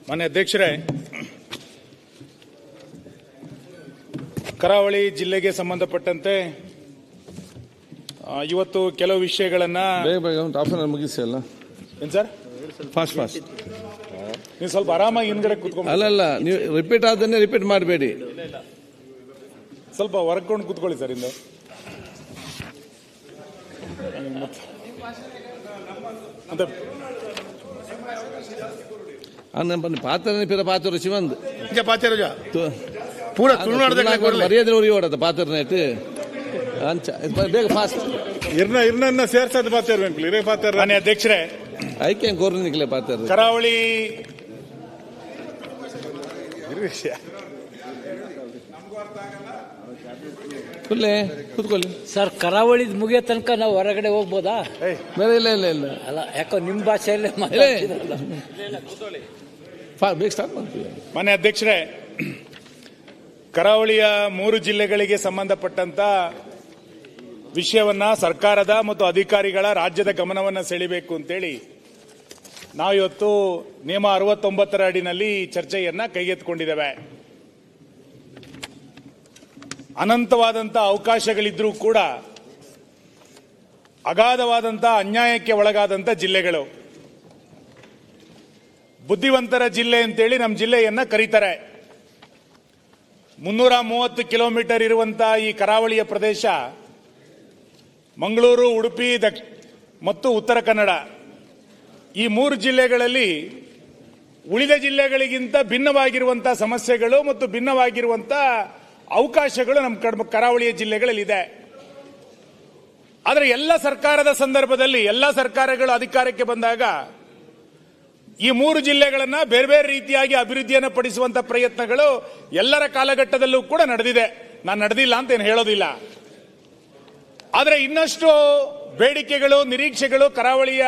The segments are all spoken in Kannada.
ಮಾನ್ಯ ಅಧ್ಯಕ್ಷರೇ, ಕರಾವಳಿ ಜಿಲ್ಲೆಗೆ ಸಂಬಂಧಪಟ್ಟಂತೆ ಇವತ್ತು ಕೆಲವು ವಿಷಯಗಳನ್ನ ಮುಗಿಸಿ ಅಲ್ಲ ಏನ್ ಸರ್ ಫಾಸ್ಟ್ ನೀವು ಸ್ವಲ್ಪ ಆರಾಮಾಗಿ ಹಿಂದ್ಗಡೆ ಕೂತ್ಕೊಂಡು ಅಲ್ಲ ನೀವು ರಿಪೀಟ್ ಆದನ್ನೇ ರಿಪೀಟ್ ಮಾಡಬೇಡಿ, ಸ್ವಲ್ಪ ಹೊರಕೊಂಡು ಕೂತ್ಕೊಳ್ಳಿ ಸರ್. ಇಂದು ಪಾತ್ರ ಪಾತ್ರ ಶಿವಂದ್ ಪೂರ ತುಳುನಾಡು ಮರ್ಯಾದೆ ಉರಿಯೋಡದ ಪಾತ್ರನೇಟ್ ಬೇಗ ಫಾಸ್ಟ್ ಇರ್ನ ಸೇರ್ಸೋದು ಪಾತ್ರ. ಮಾನ್ಯ ಅಧ್ಯಕ್ಷರೇ, ಐಕೆ ಗೋರ್ ನಿಕ್ಲೆ ಪಾತ್ರ ಕರಾವಳಿ ಕೂತ್ಕೊಳ್ಳಿ ಸರ್. ಕರಾವಳಿ ಮುಗಿಯೋ ತನಕ ನಾವು ಹೊರಗಡೆ ಹೋಗ್ಬೋದಾ? ಇಲ್ಲ ಇಲ್ಲ ಇಲ್ಲ ಅಲ್ಲ, ಯಾಕೋ ನಿಮ್ಮ ಭಾಷೆಯಲ್ಲೇ ಬೇಗ ಸ್ಟಾರ್ಟ್ ಮಾಡ್ತೀವಿ. ಮಾನ್ಯ ಅಧ್ಯಕ್ಷರೇ, ಕರಾವಳಿಯ 3 ಜಿಲ್ಲೆಗಳಿಗೆ ಸಂಬಂಧಪಟ್ಟಂತ ವಿಷಯವನ್ನ ಸರ್ಕಾರದ ಮತ್ತು ಅಧಿಕಾರಿಗಳ ರಾಜ್ಯದ ಗಮನವನ್ನು ಸೆಳೆಯಬೇಕು ಅಂತೇಳಿ ನಾವಿವತ್ತು ನಿಯಮ 69ರ ಅಡಿನಲ್ಲಿ ಚರ್ಚೆಯನ್ನ ಕೈಗೆತ್ತಿಕೊಂಡಿದ್ದೇವೆ. ಅನಂತವಾದಂಥ ಅವಕಾಶಗಳಿದ್ರೂ ಕೂಡ ಅಗಾಧವಾದಂಥ ಅನ್ಯಾಯಕ್ಕೆ ಒಳಗಾದಂಥ ಜಿಲ್ಲೆಗಳು. ಬುದ್ಧಿವಂತರ ಜಿಲ್ಲೆ ಅಂತೇಳಿ ನಮ್ಮ ಜಿಲ್ಲೆಯನ್ನ ಕರೀತಾರೆ. 330 ಕಿಲೋಮೀಟರ್ ಇರುವಂತ ಈ ಕರಾವಳಿಯ ಪ್ರದೇಶ ಮಂಗಳೂರು, ಉಡುಪಿ ಮತ್ತು ಉತ್ತರ ಕನ್ನಡ ಈ 3 ಜಿಲ್ಲೆಗಳಲ್ಲಿ ಉಳಿದ ಜಿಲ್ಲೆಗಳಿಗಿಂತ ಭಿನ್ನವಾಗಿರುವಂತಹ ಸಮಸ್ಯೆಗಳು ಮತ್ತು ಭಿನ್ನವಾಗಿರುವಂತಹ ಅವಕಾಶಗಳು ನಮ್ಮ ಕರಾವಳಿಯ ಜಿಲ್ಲೆಗಳಲ್ಲಿದೆ. ಆದರೆ ಎಲ್ಲ ಸರ್ಕಾರದ ಸಂದರ್ಭದಲ್ಲಿ ಎಲ್ಲ ಸರ್ಕಾರಗಳು ಅಧಿಕಾರಕ್ಕೆ ಬಂದಾಗ ಈ 3 ಜಿಲ್ಲೆಗಳನ್ನ ಬೇರೆ ಬೇರೆ ರೀತಿಯಾಗಿ ಅಭಿವೃದ್ಧಿಯನ್ನು ಪಡಿಸುವಂತ ಪ್ರಯತ್ನಗಳು ಎಲ್ಲರ ಕಾಲಘಟ್ಟದಲ್ಲೂ ಕೂಡ ನಡೆದಿದೆ. ನಾನು ನಡೆದಿಲ್ಲ ಅಂತ ಏನು ಹೇಳೋದಿಲ್ಲ. ಆದರೆ ಇನ್ನಷ್ಟು ಬೇಡಿಕೆಗಳು, ನಿರೀಕ್ಷೆಗಳು ಕರಾವಳಿಯ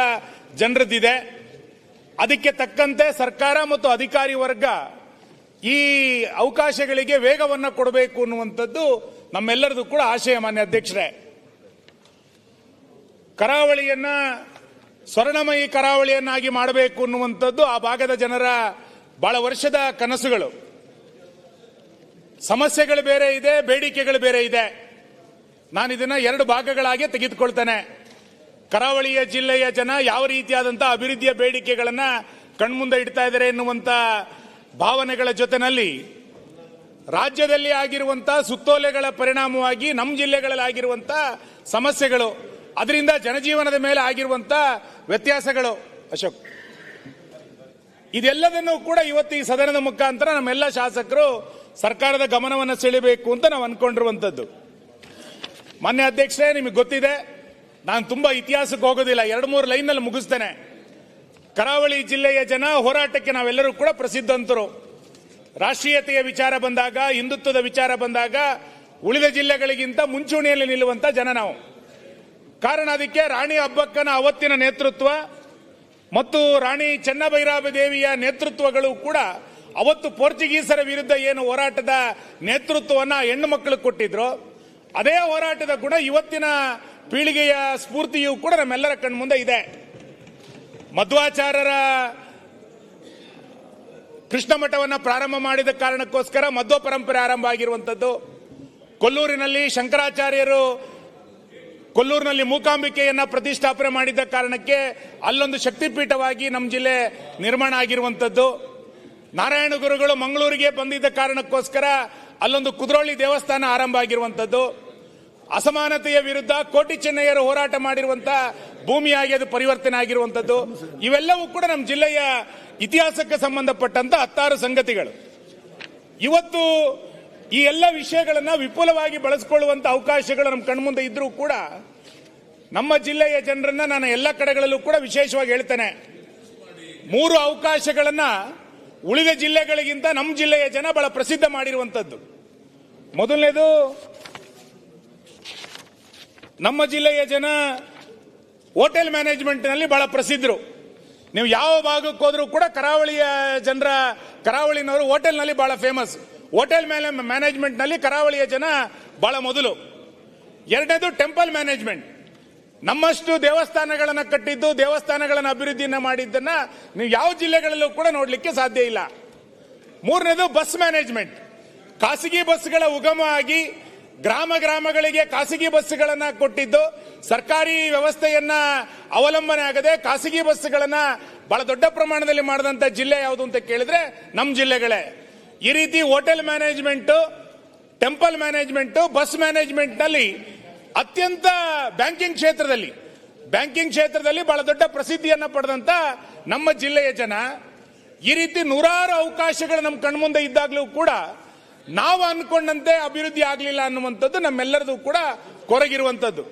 ಜನರದ್ದಿದೆ. ಅದಕ್ಕೆ ತಕ್ಕಂತೆ ಸರ್ಕಾರ ಮತ್ತು ಅಧಿಕಾರಿ ವರ್ಗ ಈ ಅವಕಾಶಗಳಿಗೆ ವೇಗವನ್ನು ಕೊಡಬೇಕು ಅನ್ನುವಂಥದ್ದು ನಮ್ಮೆಲ್ಲರದು ಕೂಡ ಆಶಯ. ಮಾನ್ಯ ಅಧ್ಯಕ್ಷರೇ, ಕರಾವಳಿಯನ್ನ ಸ್ವರ್ಣಮಯಿ ಕರಾವಳಿಯನ್ನಾಗಿ ಮಾಡಬೇಕು ಅನ್ನುವಂಥದ್ದು ಆ ಭಾಗದ ಜನರ ಬಹಳ ವರ್ಷದ ಕನಸುಗಳು. ಸಮಸ್ಯೆಗಳು ಬೇರೆ ಇದೆ, ಬೇಡಿಕೆಗಳು ಬೇರೆ ಇದೆ. ನಾನು ಇದನ್ನ 2 ಭಾಗಗಳಾಗಿ ತೆಗೆದುಕೊಳ್ತೇನೆ. ಕರಾವಳಿಯ ಜಿಲ್ಲೆಯ ಜನ ಯಾವ ರೀತಿಯಾದಂತಹ ಅಭಿವೃದ್ಧಿಯ ಬೇಡಿಕೆಗಳನ್ನ ಕಣ್ಮುಂದೆ ಇಡ್ತಾ ಇದ್ದಾರೆ ಎನ್ನುವಂತ ಭಾವನೆಗಳ ಜೊತೆನಲ್ಲಿ ರಾಜ್ಯದಲ್ಲಿ ಆಗಿರುವಂತಹ ಸುತ್ತೋಲೆಗಳ ಪರಿಣಾಮವಾಗಿ ನಮ್ಮ ಜಿಲ್ಲೆಗಳಲ್ಲಿ ಆಗಿರುವಂತಹ ಸಮಸ್ಯೆಗಳು, ಅದರಿಂದ ಜನಜೀವನದ ಮೇಲೆ ಆಗಿರುವಂತಹ ವ್ಯತ್ಯಾಸಗಳು, ಅಶೋಕ್, ಇದೆಲ್ಲದನ್ನು ಕೂಡ ಇವತ್ತು ಈ ಸದನದ ಮುಖಾಂತರ ನಮ್ಮೆಲ್ಲ ಶಾಸಕರು ಸರ್ಕಾರದ ಗಮನವನ್ನು ಸೆಳೆಯಬೇಕು ಅಂತ ನಾವು ಅನ್ಕೊಂಡಿರುವಂತದ್ದು. ಮಾನ್ಯ ಅಧ್ಯಕ್ಷರೇ, ನಿಮಗೆ ಗೊತ್ತಿದೆ, ನಾನು ತುಂಬಾ ಇತಿಹಾಸಕ್ಕೆ ಹೋಗೋದಿಲ್ಲ, 2-3 ಲೈನ್ನಲ್ಲಿ ಮುಗಿಸ್ತೇನೆ. ಕರಾವಳಿ ಜಿಲ್ಲೆಯ ಜನ ಹೋರಾಟಕ್ಕೆ ನಾವೆಲ್ಲರೂ ಕೂಡ ಪ್ರಸಿದ್ಧಂತರು. ರಾಷ್ಟ್ರೀಯತೆಯ ವಿಚಾರ ಬಂದಾಗ, ಹಿಂದುತ್ವದ ವಿಚಾರ ಬಂದಾಗ ಉಳಿದ ಜಿಲ್ಲೆಗಳಿಗಿಂತ ಮುಂಚೂಣಿಯಲ್ಲಿ ನಿಲ್ಲುವಂತ ಜನ ನಾವು. ಕಾರಣ ಅದಕ್ಕೆ ರಾಣಿ ಅಬ್ಬಕ್ಕನ ಅವತ್ತಿನ ನೇತೃತ್ವ ಮತ್ತು ರಾಣಿ ಚೆನ್ನಭೈರಾಬ ದೇವಿಯ ನೇತೃತ್ವಗಳು ಕೂಡ ಅವತ್ತು ಪೋರ್ಚುಗೀಸರ ವಿರುದ್ಧ ಏನು ಹೋರಾಟದ ನೇತೃತ್ವವನ್ನು ಹೆಣ್ಣು ಮಕ್ಕಳು ಕೊಟ್ಟಿದ್ರು, ಅದೇ ಹೋರಾಟದ ಗುಣ ಇವತ್ತಿನ ಪೀಳಿಗೆಯ ಸ್ಫೂರ್ತಿಯೂ ಕೂಡ ನಮ್ಮೆಲ್ಲರ ಕಣ್ಮುಂದೆ ಇದೆ. ಮಧ್ವಾಚಾರ್ಯರ ಕೃಷ್ಣ ಮಠವನ್ನು ಪ್ರಾರಂಭ ಮಾಡಿದ ಕಾರಣಕ್ಕೋಸ್ಕರ ಮಧ್ವ ಪರಂಪರೆ ಆರಂಭ ಆಗಿರುವಂತದ್ದು. ಕೊಲ್ಲೂರಿನಲ್ಲಿ ಶಂಕರಾಚಾರ್ಯರು ಕೊಲ್ಲೂರಿನಲ್ಲಿ ಮೂಕಾಂಬಿಕೆಯನ್ನ ಪ್ರತಿಷ್ಠಾಪನೆ ಮಾಡಿದ್ದ ಕಾರಣಕ್ಕೆ ಅಲ್ಲೊಂದು ಶಕ್ತಿಪೀಠವಾಗಿ ನಮ್ಮ ಜಿಲ್ಲೆ ನಿರ್ಮಾಣ ಆಗಿರುವಂತದ್ದು. ನಾರಾಯಣ ಗುರುಗಳು ಮಂಗಳೂರಿಗೆ ಬಂದಿದ್ದ ಕಾರಣಕ್ಕೋಸ್ಕರ ಅಲ್ಲೊಂದು ಕುದ್ರೋಳಿ ದೇವಸ್ಥಾನ ಆರಂಭ ಆಗಿರುವಂತದ್ದು. ಅಸಮಾನತೆಯ ವಿರುದ್ಧ ಕೋಟಿ ಚೆನ್ನಯ್ಯರು ಹೋರಾಟ ಮಾಡಿರುವಂತಹ ಭೂಮಿಯಾಗಿ ಅದು ಪರಿವರ್ತನೆ ಆಗಿರುವಂತದ್ದು. ಇವೆಲ್ಲವೂ ಕೂಡ ನಮ್ಮ ಜಿಲ್ಲೆಯ ಇತಿಹಾಸಕ್ಕೆ ಸಂಬಂಧಪಟ್ಟಂತ 10 ಸಂಗತಿಗಳು. ಇವತ್ತು ಈ ಎಲ್ಲ ವಿಷಯಗಳನ್ನ ವಿಪುಲವಾಗಿ ಬಳಸಿಕೊಳ್ಳುವಂತ ಅವಕಾಶಗಳು ನಮ್ಮ ಕಣ್ಮುಂದೆ ಇದ್ರೂ ಕೂಡ ನಮ್ಮ ಜಿಲ್ಲೆಯ ಜನರನ್ನ ನಾನು ಎಲ್ಲ ಕಡೆಗಳಲ್ಲೂ ಕೂಡ ವಿಶೇಷವಾಗಿ ಹೇಳ್ತೇನೆ, 3 ಅವಕಾಶಗಳನ್ನ ಉಳಿದ ಜಿಲ್ಲೆಗಳಿಗಿಂತ ನಮ್ಮ ಜಿಲ್ಲೆಯ ಜನ ಬಹಳ ಪ್ರಸಿದ್ಧ ಮಾಡಿರುವಂತದ್ದು. ಮೊದಲನೇದು, ನಮ್ಮ ಜಿಲ್ಲೆಯ ಜನ ಹೋಟೆಲ್ ಮ್ಯಾನೇಜ್ಮೆಂಟ್ನಲ್ಲಿ ಬಹಳ ಪ್ರಸಿದ್ಧರು. ನೀವು ಯಾವ ಭಾಗಕ್ಕೆ ಹೋದ್ರೂ ಕೂಡ ಕರಾವಳಿನವರು ಹೋಟೆಲ್ನಲ್ಲಿ ಬಹಳ ಫೇಮಸ್. ಹೋಟೆಲ್ ಮ್ಯಾನೇಜ್ಮೆಂಟ್ನಲ್ಲಿ ಕರಾವಳಿಯ ಜನ ಬಹಳ ಮೊದಲು. ಎರಡನೇದು ಟೆಂಪಲ್ ಮ್ಯಾನೇಜ್ಮೆಂಟ್. ನಮ್ಮಷ್ಟು ದೇವಸ್ಥಾನಗಳನ್ನ ಕಟ್ಟಿದ್ದು, ದೇವಸ್ಥಾನಗಳನ್ನ ಅಭಿವೃದ್ಧಿಯನ್ನ ಮಾಡಿದ್ದನ್ನ ನೀವು ಯಾವ ಜಿಲ್ಲೆಗಳಲ್ಲೂ ಕೂಡ ನೋಡ್ಲಿಕ್ಕೆ ಸಾಧ್ಯ ಇಲ್ಲ. ಮೂರನೇದು ಬಸ್ ಮ್ಯಾನೇಜ್ಮೆಂಟ್. ಖಾಸಗಿ ಬಸ್ಗಳ ಉಗಮ ಆಗಿ ಗ್ರಾಮಗಳಿಗೆ ಖಾಸಗಿ ಬಸ್ಗಳನ್ನ ಕೊಟ್ಟಿದ್ದು, ಸರ್ಕಾರಿ ವ್ಯವಸ್ಥೆಯನ್ನ ಅವಲಂಬನೆ ಆಗದೆ ಖಾಸಗಿ ಬಸ್ಗಳನ್ನ ಬಹಳ ದೊಡ್ಡ ಪ್ರಮಾಣದಲ್ಲಿ ಮಾಡಿದಂತ ಜಿಲ್ಲೆ ಯಾವುದು ಅಂತ ಕೇಳಿದ್ರೆ ನಮ್ಮ ಜಿಲ್ಲೆಗಳೇ. ಈ ರೀತಿ hotel management, temple management, bus management ನಲ್ಲಿ ಅತ್ಯಂತ ಬ್ಯಾಂಕಿಂಗ್ ಕ್ಷೇತ್ರದಲ್ಲಿ ಬಹಳ ದೊಡ್ಡ ಪ್ರಸಿದ್ಧಿಯನ್ನ ಪಡೆದಂತ ನಮ್ಮ ಜಿಲ್ಲೆಯ ಜನ ಈ ರೀತಿ ನೂರಾರು ಅವಕಾಶಗಳು ನಮ್ಮ ಕಣ್ಮುಂದೆ ಇದ್ದಾಗಲೂ ಕೂಡ ನಾವು ಅನ್ಕೊಂಡಂತೆ ಅಭಿವೃದ್ಧಿ ಆಗಲಿಲ್ಲ ಅನ್ನುವಂಥದ್ದು ನಮ್ಮೆಲ್ಲರದು ಕೂಡ ಕೊರಗಿರುವಂಥದ್ದು.